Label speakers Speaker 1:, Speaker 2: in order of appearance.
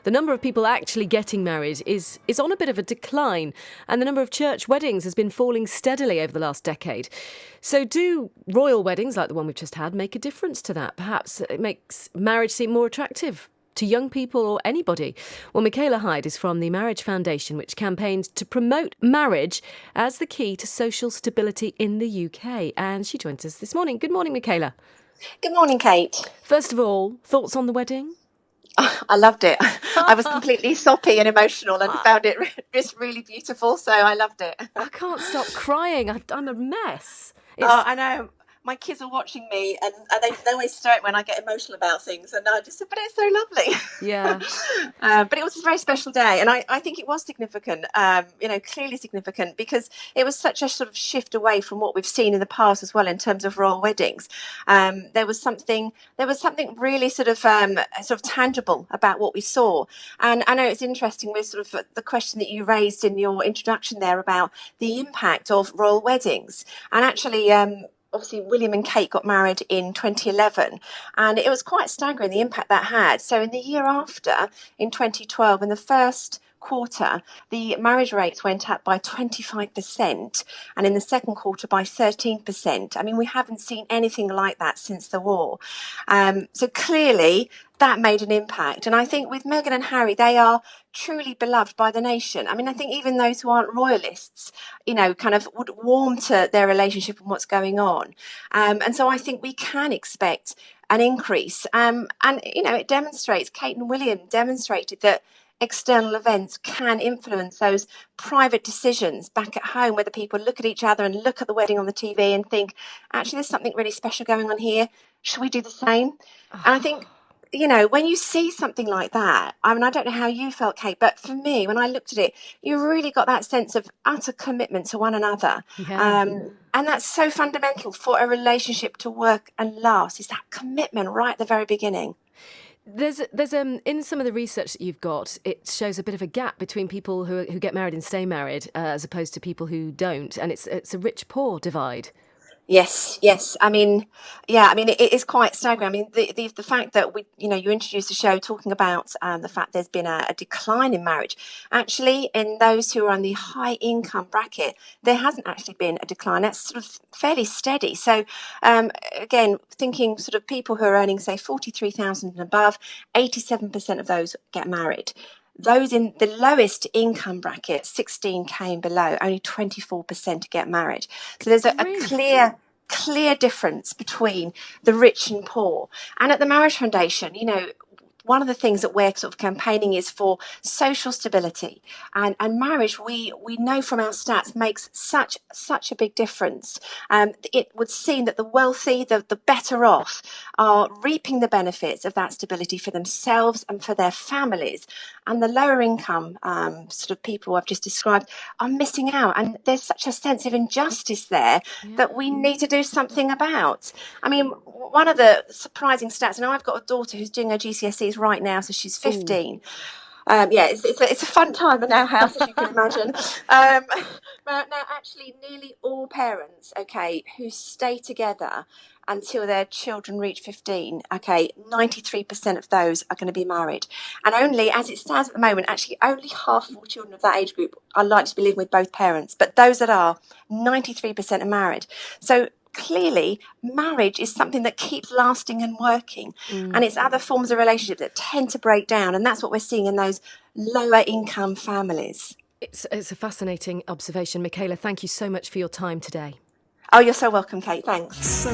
Speaker 1: the number of people actually getting married is on a bit of a decline, and the number of church weddings has been falling steadily over the last decade. So do royal weddings like the one we've just had make a difference to that? Perhaps it makes marriage seem more attractive to young people or anybody? Well, Michaela Hyde is from the Marriage Foundation, which campaigns to promote marriage as the key to social stability in the UK. And she joins us this morning. Good morning, Michaela.
Speaker 2: Good morning, Kate.
Speaker 1: First of all, thoughts on the wedding?
Speaker 2: I loved it. I was completely soppy and emotional and found it just really beautiful, so I loved it.
Speaker 1: I can't stop crying. I'm a mess.
Speaker 2: I know. My kids are watching me and they always stare when I get emotional about things, and I just said, but it's so lovely.
Speaker 1: Yeah.
Speaker 2: But it was a very special day, and I think it was significant, clearly significant, because it was such a sort of shift away from what we've seen in the past as well in terms of royal weddings. There was something really sort of tangible about what we saw. And I know it's interesting with sort of the question that you raised in your introduction there about the impact of royal weddings. And actually, obviously, William and Kate got married in 2011, and it was quite staggering the impact that had. So in the year after, in 2012, in the first quarter, the marriage rates went up by 25%, and in the second quarter by 13%. I mean, we haven't seen anything like that since the war. So clearly that made an impact. And I think with Meghan and Harry, they are truly beloved by the nation. I mean, I think even those who aren't royalists, kind of would warm to their relationship and what's going on. And so I think we can expect an increase. It demonstrates, Kate and William demonstrated that external events can influence those private decisions back at home, whether people look at each other and look at the wedding on the TV and think, actually, there's something really special going on here. Should we do the same? And I think, when you see something like that, I mean, I don't know how you felt, Kate, but for me, when I looked at it, you really got that sense of utter commitment to one another.
Speaker 1: Yeah.
Speaker 2: And that's so fundamental for a relationship to work and last, is that commitment right at the very beginning.
Speaker 1: There's in some of the research that you've got, it shows a bit of a gap between people who get married and stay married as opposed to people who don't, and it's a rich-poor divide.
Speaker 2: Yes. I mean, it is quite staggering. I mean, the fact that you introduced the show talking about the fact there's been a decline in marriage. Actually, in those who are on the high income bracket, there hasn't actually been a decline. That's sort of fairly steady. So, again, thinking sort of people who are earning, say, 43,000 and above, 87% of those get married. Those in the lowest income bracket, 16K and below, only 24% get married. So there's a clear difference between the rich and poor. And at the Marriage Foundation, one of the things that we're sort of campaigning is for social stability. And marriage, we know from our stats, makes such a big difference. It would seem that the wealthy, the better off, are reaping the benefits of that stability for themselves and for their families. And the lower income sort of people I've just described are missing out. And there's such a sense of injustice there that we need to do something about. I mean, one of the surprising stats, and I've got a daughter who's doing her GCSEs right now, so she's 15. It's a fun time in our house, as you can imagine. Now, actually, nearly all parents, who stay together until their children reach 15, 93% of those are going to be married. And only, as it stands at the moment, actually only half of all children of that age group are likely to be living with both parents. But those that are, 93% are married. So clearly, marriage is something that keeps lasting and working. And it's other forms of relationship that tend to break down. And that's what we're seeing in those lower income families.
Speaker 1: It's a fascinating observation. Michaela, thank you so much for your time today.
Speaker 2: Oh, you're so welcome, Kate. Thanks.